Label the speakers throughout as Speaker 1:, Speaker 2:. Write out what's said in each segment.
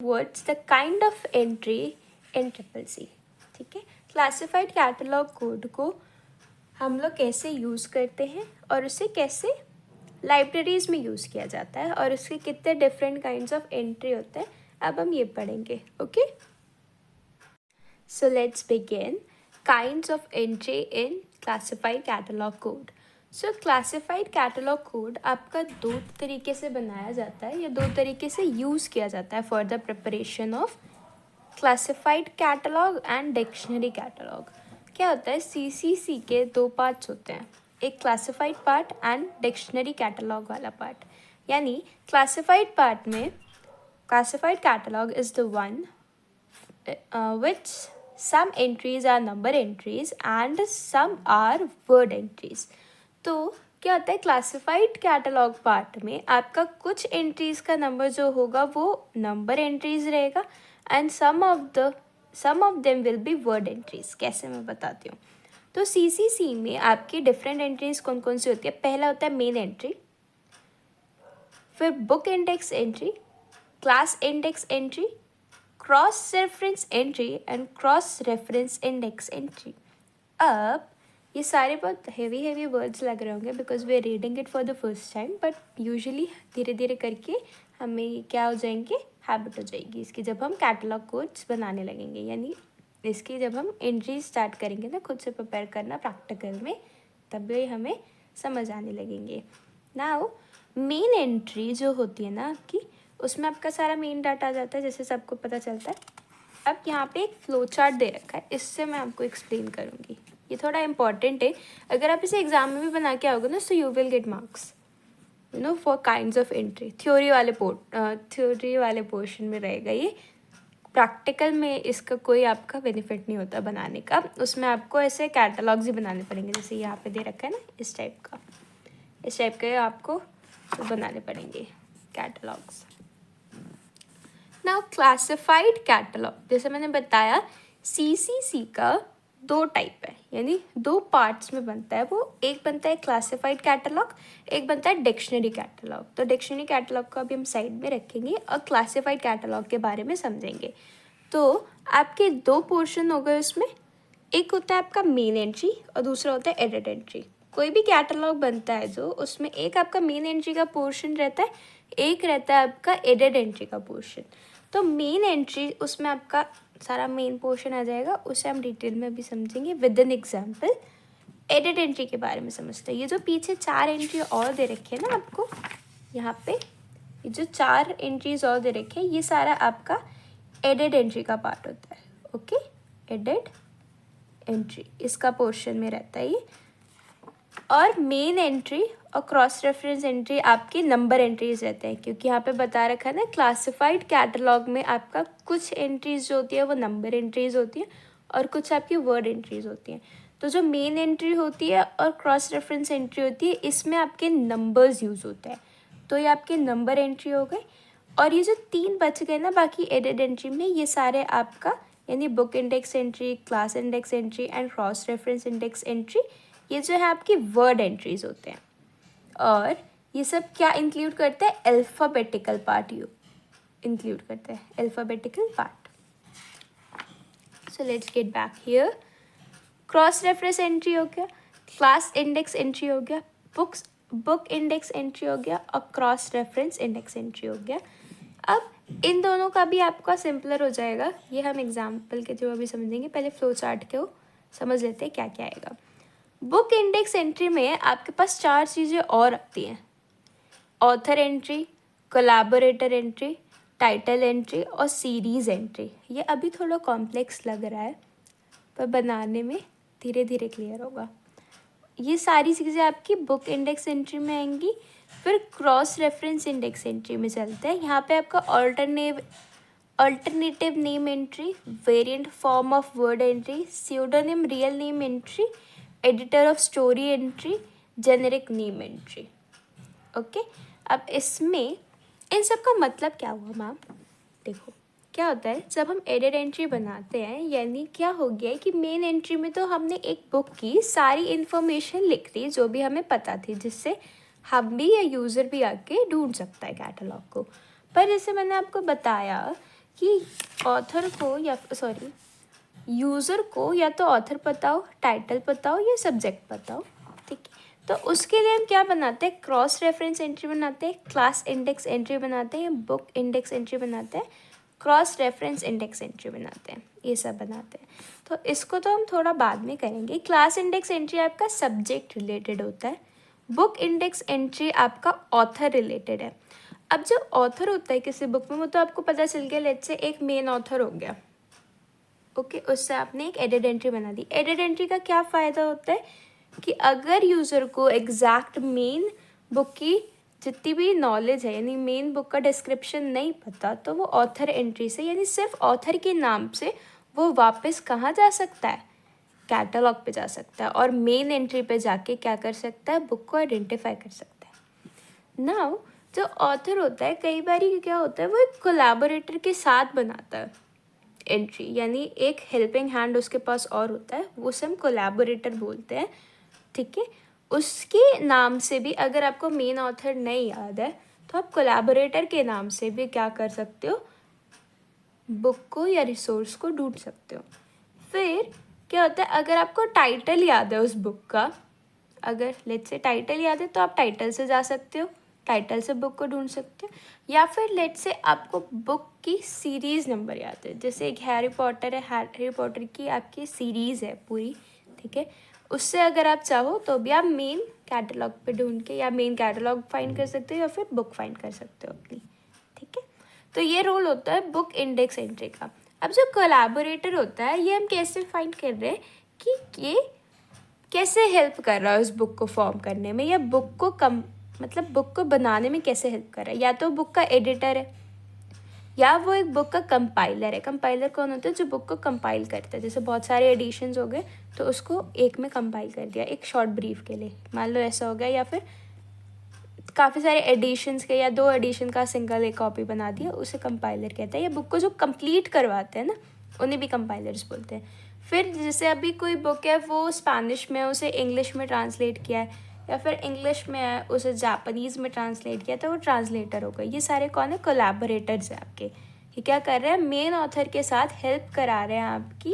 Speaker 1: towards the kind of entry in CCC. ठीक है, classified catalogue code को हम लोग कैसे यूज़ करते हैं और उसे कैसे लाइब्रेरीज़ में यूज़ किया जाता है और उसके कितने डिफरेंट काइंड्स ऑफ एंट्री होते हैं, अब हम ये पढ़ेंगे. Okay, so let's begin. Kinds of entry in classified catalogue code. So classified catalogue code आपका दो तरीके से बनाया जाता है या दो तरीके से यूज़ किया जाता है for the preparation of classified catalogue and dictionary catalogue. क्या होता है, CCC के दो पार्ट्स होते हैं, एक classified part and dictionary catalogue वाला पार्ट. यानी क्लासिफाइड पार्ट में classified catalogue is the one which some entries are number entries and some are word entries. तो क्या होता है, क्लासिफाइड कैटलॉग पार्ट में आपका कुछ एंट्रीज का नंबर जो होगा वो नंबर एंट्रीज रहेगा and some of them will be word entries. कैसे, मैं बताती हूँ. तो CCC में आपकी डिफरेंट एंट्रीज कौन कौन सी होती है. पहला होता है मेन एंट्री, फिर book index entry, class index entry, cross reference entry and cross reference index entry. अब ये सारे बहुत हेवी वर्ड्स लग रहे होंगे because we are reading it for the first time, but usually धीरे धीरे करके हमें क्या हो जाएंगे, हैबिट हो जाएगी इसकी जब हम कैटलॉग कोड्स बनाने लगेंगे. यानी इसकी जब हम एंट्री स्टार्ट करेंगे ना खुद से प्रिपेयर करना प्रैक्टिकल में, तब भी हमें समझ आने लगेंगे. नाउ मेन एंट्री जो होती है ना आपकी, उसमें आपका सारा मेन डाटा आ जाता है जैसे सबको पता चलता है. अब यहाँ पे एक फ्लो चार्ट दे रखा है, इससे मैं आपको एक्सप्लेन करूँगी. ये थोड़ा इंपॉर्टेंट है, अगर आप इसे एग्जाम में भी बना के आओगे ना, so you will get marks for kinds of entry. Theory वाले पोर्शन में रहेगा ये. प्रैक्टिकल में इसका कोई आपका बेनिफिट नहीं होता बनाने का. उसमें आपको ऐसे कैटलॉग्स ही बनाने पड़ेंगे जैसे यहाँ पे दे रखा है ना, इस टाइप के आपको बनाने पड़ेंगे कैटलॉग्स. नाउ क्लासिफाइड कैटलॉग, जैसे मैंने बताया CCC का दो टाइप है, यानी दो पार्ट्स में बनता है वो. एक बनता है क्लासिफाइड कैटलॉग, एक बनता है डिक्शनरी कैटलॉग. तो डिक्शनरी कैटलॉग को अभी हम साइड में रखेंगे और क्लासिफाइड कैटलॉग के बारे में समझेंगे. तो आपके दो पोर्शन हो गए उसमें, एक होता है आपका मेन एंट्री और दूसरा होता है एडिट एंट्री. कोई भी कैटलॉग बनता है जो, उसमें एक आपका मेन एंट्री का पोर्शन रहता है, एक रहता है आपका एडिट एंट्री का पोर्शन. तो मेन एंट्री, उसमें आपका सारा मेन पोर्शन आ जाएगा, उसे हम डिटेल में अभी समझेंगे with an example. Edit entry के बारे में समझते हैं. ये जो पीछे 4 एंट्री और दे रखे हैं ना आपको यहाँ पे, ये जो 4 एंट्रीज और दे रखे हैं, ये सारा आपका एडिट एंट्री का पार्ट होता है. ओके, एडिट एंट्री इसका पोर्शन में रहता है ये. और मेन एंट्री और क्रॉस रेफरेंस एंट्री आपकी नंबर एंट्रीज रहते हैं, क्योंकि यहाँ पे बता रखा है ना क्लासिफाइड कैटलॉग में आपका कुछ एंट्रीज जो होती है वो नंबर एंट्रीज होती है और कुछ आपकी वर्ड एंट्रीज होती हैं. तो जो मेन एंट्री होती है और क्रॉस रेफरेंस एंट्री होती है, इसमें आपके नंबर्स यूज़ होते हैं. तो ये आपके नंबर एंट्री हो गए. और ये जो 3 बच गए ना बाकी एडिट एंट्री में, ये सारे आपका यानी book index entry, class index entry and cross reference index entry, ये जो है आपकी वर्ड एंट्रीज होते हैं. और ये सब क्या इंक्लूड करते हैं, अल्फ़ाबेटिकल पार्ट इंक्लूड करते हैं, alphabetical part. So let's get back here. Cross reference entry हो गया, क्लास इंडेक्स एंट्री हो गया, बुक इंडेक्स एंट्री हो गया और क्रॉस रेफरेंस इंडेक्स एंट्री हो गया. अब इन दोनों का भी आपका सिंपलर हो जाएगा, ये हम एग्जाम्पल के थ्रू अभी समझेंगे. पहले फ्लो चार्ट को समझ लेते हैं क्या क्या आएगा. बुक इंडेक्स एंट्री में आपके पास 4 चीज़ें और आती हैं, author entry, collaborator entry, title entry और सीरीज़ एंट्री. ये अभी थोड़ा कॉम्प्लेक्स लग रहा है पर बनाने में धीरे धीरे क्लियर होगा. ये सारी चीज़ें आपकी बुक इंडेक्स एंट्री में आएंगी. फिर क्रॉस रेफरेंस इंडेक्स एंट्री में चलते हैं. यहाँ पे आपका alternative name entry, variant form of word entry, pseudonym real name entry, editor of story entry, generic name entry. Okay, अब इसमें इन सब का मतलब क्या हुआ मैम. देखो क्या होता है, जब हम एडिट एंट्री बनाते हैं, यानी क्या हो गया है कि मेन एंट्री में तो हमने एक बुक की सारी इन्फॉर्मेशन लिख दी जो भी हमें पता थी, जिससे हम भी या यूज़र भी आके ढूंढ सकता है कैटलॉग को. पर जैसे मैंने आपको बताया कि ऑथर को या सॉरी यूज़र को या तो ऑथर पता हो, टाइटल पता हो या सब्जेक्ट पता हो, ठीक है। तो उसके लिए हम क्या बनाते हैं, क्रॉस रेफरेंस एंट्री बनाते हैं, क्लास इंडेक्स एंट्री बनाते हैं, बुक इंडेक्स एंट्री बनाते हैं, क्रॉस रेफरेंस इंडेक्स एंट्री बनाते हैं, ये सब बनाते हैं। तो इसको तो हम थोड़ा बाद में करेंगे। क्लास इंडेक्स एंट्री आपका सब्जेक्ट रिलेटेड होता है, बुक इंडेक्स एंट्री आपका ऑथर रिलेटेड है। अब जो ऑथर होता है किसी बुक में, वो तो आपको पता चल गया, लेट्स से एक मेन ऑथर हो गया, ओके, उससे आपने एक एडिट एंट्री बना दी। एडिट एंट्री का क्या फ़ायदा होता है कि अगर यूज़र को एग्जैक्ट मेन बुक की जितनी भी नॉलेज है, यानी मेन बुक का डिस्क्रिप्शन नहीं पता, तो वो ऑथर एंट्री से, यानी सिर्फ ऑथर के नाम से वो वापस कहाँ जा सकता है, कैटलॉग पे जा सकता है, और मेन एंट्री पे जाके क्या कर सकता है, बुक को आइडेंटिफाई कर सकता है। नाउ जो ऑथर होता है, कई बार क्या होता है, वो एक कोलैबोरेटर के साथ बनाता है एंट्री, यानी एक हेल्पिंग हैंड उसके पास और होता है, वो उसे हम कोलैबोरेटर बोलते हैं, ठीक है। उसके नाम से भी अगर आपको मेन ऑथर नहीं याद है, तो आप कोलैबोरेटर के नाम से भी क्या कर सकते हो, बुक को या रिसोर्स को ढूंढ सकते हो। फिर क्या होता है, अगर आपको टाइटल याद है उस बुक का, अगर लेट्स से टाइटल याद है, तो आप टाइटल से जा सकते हो, टाइटल से बुक को ढूंढ सकते हो। या फिर लेट्स से आपको बुक की सीरीज़ नंबर याद है, जैसे एक हैरी पॉटर है, हैरी पॉटर की आपकी सीरीज़ है पूरी, ठीक है, उससे अगर आप चाहो तो भी आप मेन कैटलॉग पे ढूंढ के या मेन कैटलॉग फाइंड कर सकते हो, या फिर बुक फाइंड कर सकते हो अपनी, ठीक है। तो ये रोल होता है बुक इंडेक्स एंट्री का। अब जो कोलैबोरेटर होता है, ये हम कैसे फाइंड कर रहे हैं कि ये कैसे हेल्प कर रहा है उस बुक को फॉर्म करने में, या बुक को मतलब बुक को बनाने में कैसे हेल्प कर रहा है। या तो बुक का एडिटर है, या वो एक बुक का कंपाइलर है। कंपाइलर कौन होता है, जो बुक को कंपाइल करता है, जैसे बहुत सारे एडिशंस हो गए तो उसको एक में कंपाइल कर दिया एक शॉर्ट ब्रीफ के लिए, मान लो ऐसा हो गया। या फिर काफ़ी सारे एडिशंस के या 2 एडिशन का सिंगल एक कॉपी बना दिया, उसे कंपाइलर कहता है। या बुक को जो कंप्लीट करवाते हैं ना, उन्हें भी कंपाइलर्स बोलते हैं। फिर जैसे अभी कोई बुक है वो स्पेनिश में, उसे इंग्लिश में ट्रांसलेट किया है, या फिर इंग्लिश में है उसे जापानीज़ में ट्रांसलेट किया, तो वो ट्रांसलेटर हो गए। ये सारे कौन है, कोलैबोरेटर्स हैं आपके। ये क्या कर रहे हैं, मेन ऑथर के साथ हेल्प करा रहे हैं आपकी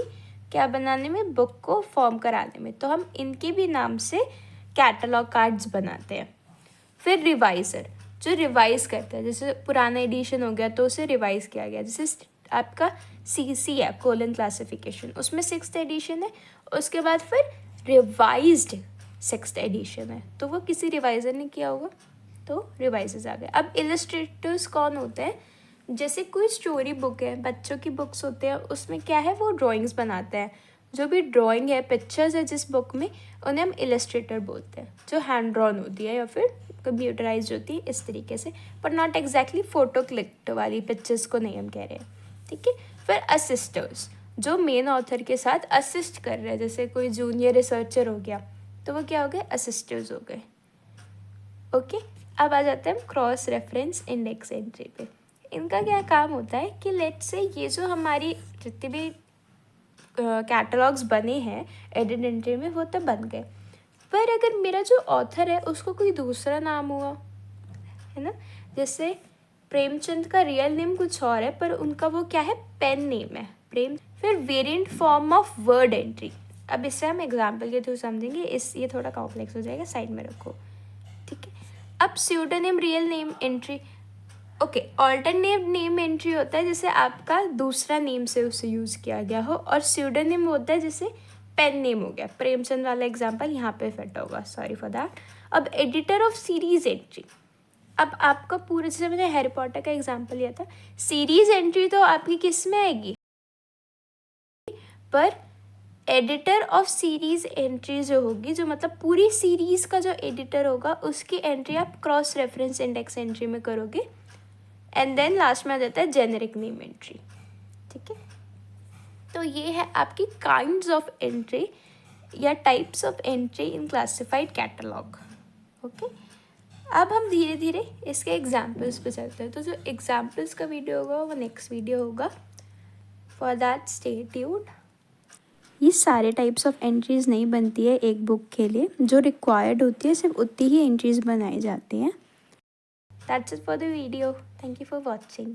Speaker 1: क्या बनाने में, बुक को फॉर्म कराने में। तो हम इनके भी नाम से कैटलॉग कार्ड्स बनाते हैं। फिर रिवाइज़र, जो रिवाइज़ करता है, जैसे पुराना एडिशन हो गया तो उसे रिवाइज़ किया गया। जैसे आपका CC है, कोलन क्लासिफिकेशन, उसमें 6th एडिशन है, उसके बाद फिर रिवाइज्ड 6th एडिशन है, तो वो किसी रिवाइज़र ने किया होगा, तो रिवाइजेस आ गए। अब इलस्ट्रेटर्स कौन होते हैं, जैसे कोई स्टोरी बुक है, बच्चों की बुक्स होते हैं, उसमें क्या है, वो ड्राइंग्स बनाते हैं। जो भी ड्राइंग है, पिक्चर्स है जिस बुक में, उन्हें हम इलस्ट्रेटर बोलते हैं, जो हैंड ड्रॉन होती है या फिर कंप्यूटराइज होती है इस तरीके से, पर नॉट एग्जैक्टली फ़ोटो क्लिक वाली पिक्चर्स को नहीं हम कह रहे हैं, ठीक है। फिर असिस्टर्स, जो मेन ऑथर के साथ असिस्ट कर रहे हैं, जैसे कोई जूनियर रिसर्चर हो गया, तो वो क्या हो गए, असिस्टर्स हो गए, ओके। अब आ जाते हैं हम क्रॉस रेफरेंस इंडेक्स एंट्री पे। इनका क्या काम होता है कि लेट्स से ये जो हमारी जितने भी कैटलॉग्स बने हैं एडिट एंट्री में, वो तो बन गए, पर अगर मेरा जो ऑथर है उसको कोई दूसरा नाम हुआ है ना, जैसे प्रेमचंद का रियल नेम कुछ और है, पर उनका वो क्या है, पेन नेम है प्रेम। फिर variant form of word entry, अब इससे हम एग्जाम्पल के थ्रू समझेंगे, ये थोड़ा कॉम्प्लेक्स हो जाएगा, साइड में रखो, ठीक है। अब pseudonym real name entry, okay, alternate name entry होता है जैसे आपका दूसरा नेम से उसे यूज़ किया गया हो, और स्यूडोनिम होता है जैसे पेन नेम हो गया, प्रेमचंद वाला एग्जाम्पल यहाँ पे फिट होगा, सॉरी फॉर दैट। अब एडिटर ऑफ सीरीज एंट्री, अब आपका पूरे, जैसे मैंने हैरी पॉटर का एग्जाम्पल लिया था, सीरीज एंट्री तो आपकी किस में आएगी, पर एडिटर ऑफ सीरीज एंट्री जो होगी, जो मतलब पूरी सीरीज का जो एडिटर होगा, उसकी एंट्री आप क्रॉस रेफरेंस इंडेक्स एंट्री में करोगे। एंड देन लास्ट में आ जाता है जेनेरिक नेम एंट्री, ठीक है। तो ये है आपकी काइंड्स ऑफ एंट्री या types of entry in classified catalogue, okay. अब हम धीरे धीरे इसके एग्जाम्पल्स पे चलते हैं। तो जो एग्जाम्पल्स का वीडियो होगा वो नेक्स्ट वीडियो होगा, फॉर दैट स्टे ट्यून्ड। ये सारे टाइप्स ऑफ एंट्रीज़ नहीं बनती है एक बुक के लिए, जो रिक्वायर्ड होती है सिर्फ उतनी ही एंट्रीज़ बनाई जाती हैं। That's it for the video. Thank you for watching.